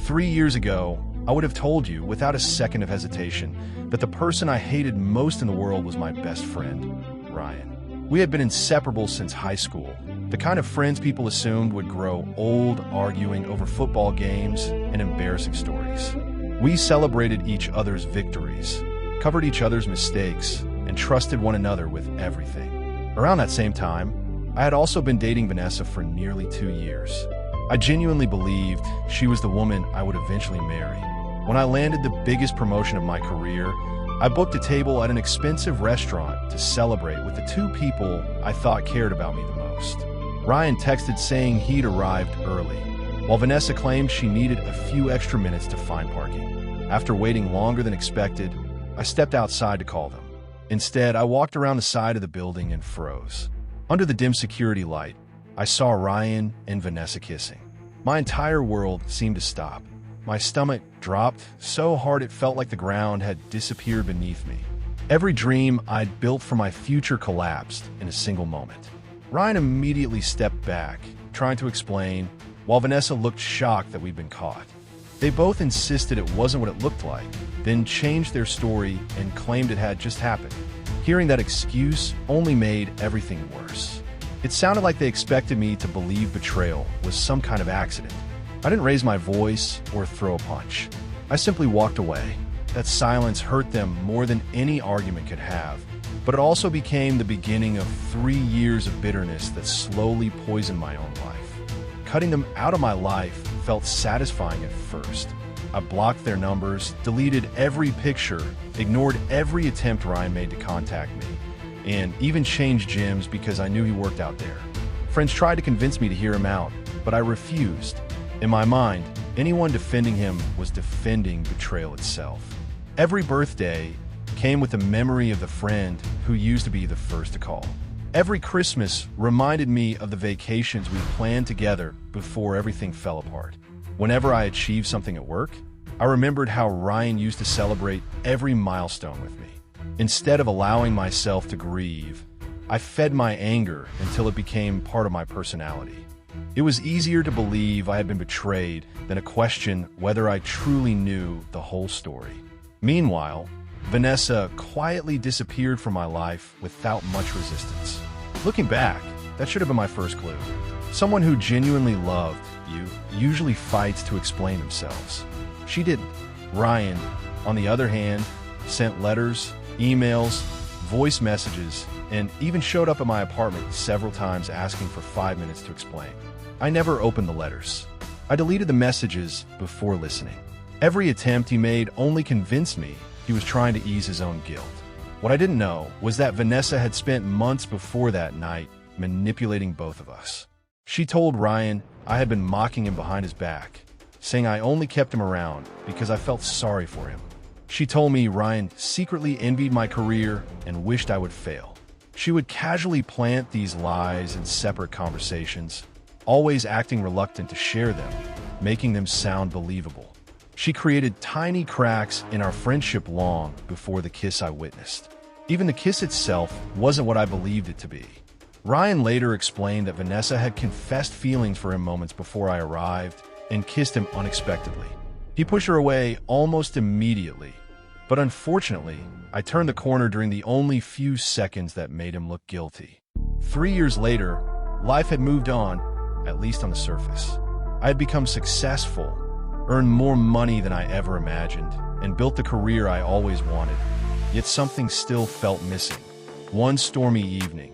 3 years ago, I would have told you, without a second of hesitation, that the person I hated most in the world was my best friend, Ryan. We had been inseparable since high school, the kind of friends people assumed would grow old arguing over football games and embarrassing stories. We celebrated each other's victories, covered each other's mistakes, and trusted one another with everything. Around that same time, I had also been dating Vanessa for nearly 2 years. I genuinely believed she was the woman I would eventually marry. When I landed the biggest promotion of my career, I booked a table at an expensive restaurant to celebrate with the two people I thought cared about me the most. Ryan texted saying he'd arrived early, while Vanessa claimed she needed a few extra minutes to find parking. After waiting longer than expected, I stepped outside to call them. Instead, I walked around the side of the building and froze. Under the dim security light, I saw Ryan and Vanessa kissing. My entire world seemed to stop. My stomach dropped so hard it felt like the ground had disappeared beneath me. Every dream I'd built for my future collapsed in a single moment. Ryan immediately stepped back, trying to explain, while Vanessa looked shocked that we'd been caught. They both insisted it wasn't what it looked like, then changed their story and claimed it had just happened. Hearing that excuse only made everything worse. It sounded like they expected me to believe betrayal was some kind of accident. I didn't raise my voice or throw a punch. I simply walked away. That silence hurt them more than any argument could have, but it also became the beginning of 3 years of bitterness that slowly poisoned my own life. Cutting them out of my life felt satisfying at first. I blocked their numbers, deleted every picture, ignored every attempt Ryan made to contact me, and even changed gyms because I knew he worked out there. Friends tried to convince me to hear him out, but I refused. In my mind, anyone defending him was defending betrayal itself. Every birthday came with a memory of the friend who used to be the first to call. Every Christmas reminded me of the vacations we planned together before everything fell apart. Whenever I achieved something at work, I remembered how Ryan used to celebrate every milestone with me. Instead of allowing myself to grieve, I fed my anger until it became part of my personality. It was easier to believe I had been betrayed than to question whether I truly knew the whole story. Meanwhile, Vanessa quietly disappeared from my life without much resistance. Looking back, that should have been my first clue. Someone who genuinely loved you usually fights to explain themselves. She didn't. Ryan, on the other hand, sent letters, emails, voice messages, and even showed up at my apartment several times asking for 5 minutes to explain. I never opened the letters. I deleted the messages before listening. Every attempt he made only convinced me he was trying to ease his own guilt. What I didn't know was that Vanessa had spent months before that night manipulating both of us. She told Ryan I had been mocking him behind his back, saying I only kept him around because I felt sorry for him. She told me Ryan secretly envied my career and wished I would fail. She would casually plant these lies in separate conversations, always acting reluctant to share them, making them sound believable. She created tiny cracks in our friendship long before the kiss I witnessed. Even the kiss itself wasn't what I believed it to be. Ryan later explained that Vanessa had confessed feelings for him moments before I arrived and kissed him unexpectedly. He pushed her away almost immediately, but unfortunately, I turned the corner during the only few seconds that made him look guilty. 3 years later, life had moved on, at least on the surface. I had become successful, earned more money than I ever imagined, and built the career I always wanted. Yet something still felt missing. One stormy evening,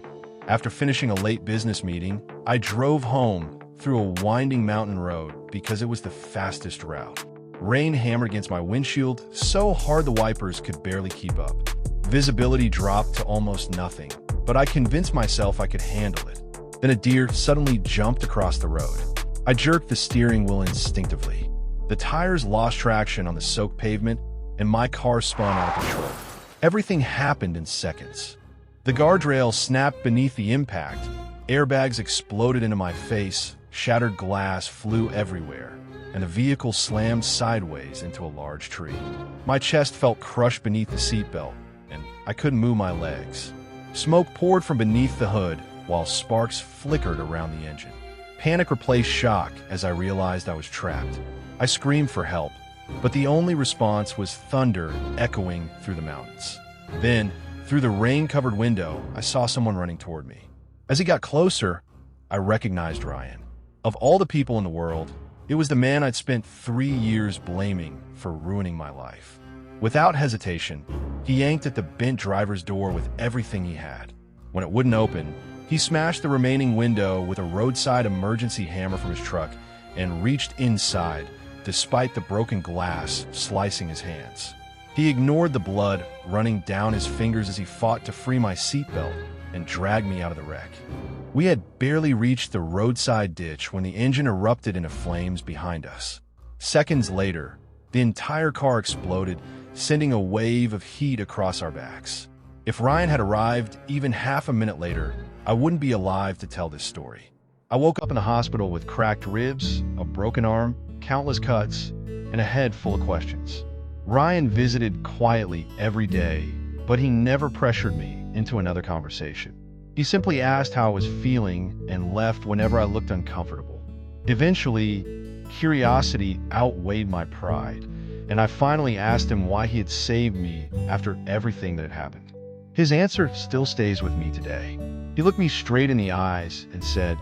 after finishing a late business meeting, I drove home through a winding mountain road because it was the fastest route. Rain hammered against my windshield so hard the wipers could barely keep up. Visibility dropped to almost nothing, but I convinced myself I could handle it. Then a deer suddenly jumped across the road. I jerked the steering wheel instinctively. The tires lost traction on the soaked pavement, and my car spun out of control. Everything happened in seconds. The guardrail snapped beneath the impact, airbags exploded into my face, shattered glass flew everywhere, and the vehicle slammed sideways into a large tree. My chest felt crushed beneath the seatbelt, and I couldn't move my legs. Smoke poured from beneath the hood, while sparks flickered around the engine. Panic replaced shock as I realized I was trapped. I screamed for help, but the only response was thunder echoing through the mountains. Then, through the rain-covered window, I saw someone running toward me. As he got closer, I recognized Ryan. Of all the people in the world, it was the man I'd spent 3 years blaming for ruining my life. Without hesitation, he yanked at the bent driver's door with everything he had. When it wouldn't open, he smashed the remaining window with a roadside emergency hammer from his truck and reached inside, despite the broken glass slicing his hands. He ignored the blood running down his fingers as he fought to free my seatbelt and drag me out of the wreck. We had barely reached the roadside ditch when the engine erupted into flames behind us. Seconds later, the entire car exploded, sending a wave of heat across our backs. If Ryan had arrived even half a minute later, I wouldn't be alive to tell this story. I woke up in the hospital with cracked ribs, a broken arm, countless cuts, and a head full of questions. Ryan visited quietly every day, but he never pressured me into another conversation. He simply asked how I was feeling and left whenever I looked uncomfortable. Eventually, curiosity outweighed my pride, and I finally asked him why he had saved me after everything that had happened. His answer still stays with me today. He looked me straight in the eyes and said,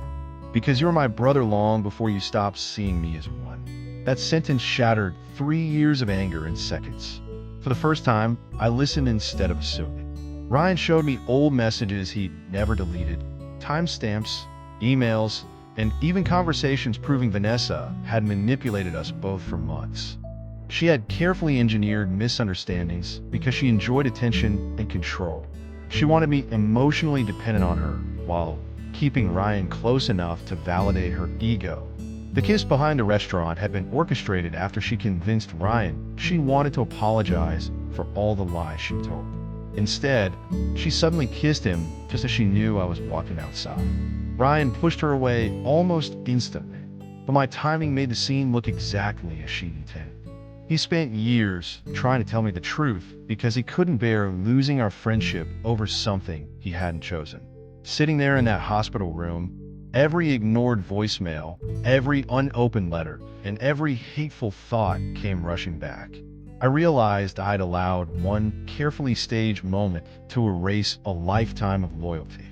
"Because you're my brother long before you stopped seeing me as one." That sentence shattered 3 years of anger in seconds. For the first time, I listened instead of assuming. Ryan showed me old messages he'd never deleted, timestamps, emails, and even conversations proving Vanessa had manipulated us both for months. She had carefully engineered misunderstandings because she enjoyed attention and control. She wanted me emotionally dependent on her while keeping Ryan close enough to validate her ego. The kiss behind the restaurant had been orchestrated after she convinced Ryan she wanted to apologize for all the lies she told. Instead, she suddenly kissed him just as she knew I was walking outside. Ryan pushed her away almost instantly, but my timing made the scene look exactly as she intended. He spent years trying to tell me the truth because he couldn't bear losing our friendship over something he hadn't chosen. Sitting there in that hospital room, every ignored voicemail, every unopened letter, and every hateful thought came rushing back. I realized I'd allowed one carefully staged moment to erase a lifetime of loyalty.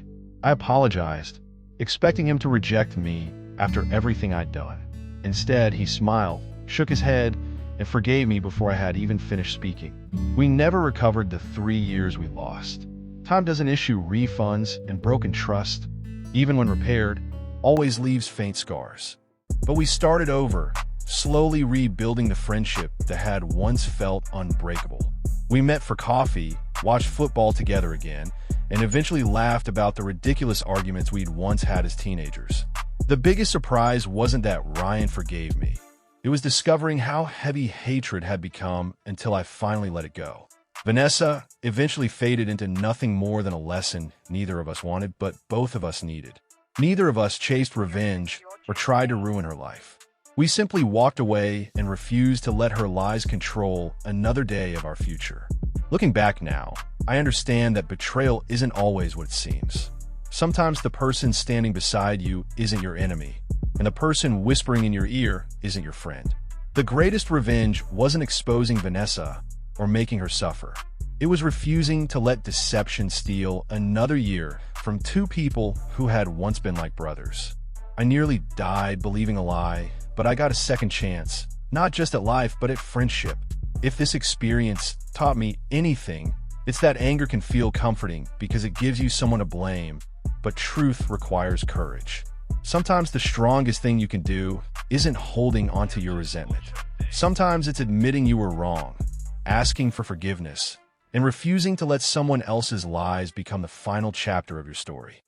I apologized, expecting him to reject me after everything I'd done. Instead, he smiled, shook his head, and forgave me before I had even finished speaking. We never recovered the 3 years we lost. Time doesn't issue refunds, and broken trust, even when repaired, always leaves faint scars. But we started over, slowly rebuilding the friendship that had once felt unbreakable. We met for coffee, watched football together again, and eventually laughed about the ridiculous arguments we'd once had as teenagers. The biggest surprise wasn't that Ryan forgave me. It was discovering how heavy hatred had become until I finally let it go. Vanessa eventually faded into nothing more than a lesson neither of us wanted, but both of us needed. Neither of us chased revenge or tried to ruin her life. We simply walked away and refused to let her lies control another day of our future. Looking back now, I understand that betrayal isn't always what it seems. Sometimes the person standing beside you isn't your enemy, and the person whispering in your ear isn't your friend. The greatest revenge wasn't exposing Vanessa or making her suffer. It was refusing to let deception steal another year from two people who had once been like brothers. I nearly died believing a lie, but I got a second chance, not just at life, but at friendship. If this experience taught me anything, it's that anger can feel comforting because it gives you someone to blame, but truth requires courage. Sometimes the strongest thing you can do isn't holding onto your resentment. Sometimes it's admitting you were wrong, asking for forgiveness, and refusing to let someone else's lies become the final chapter of your story.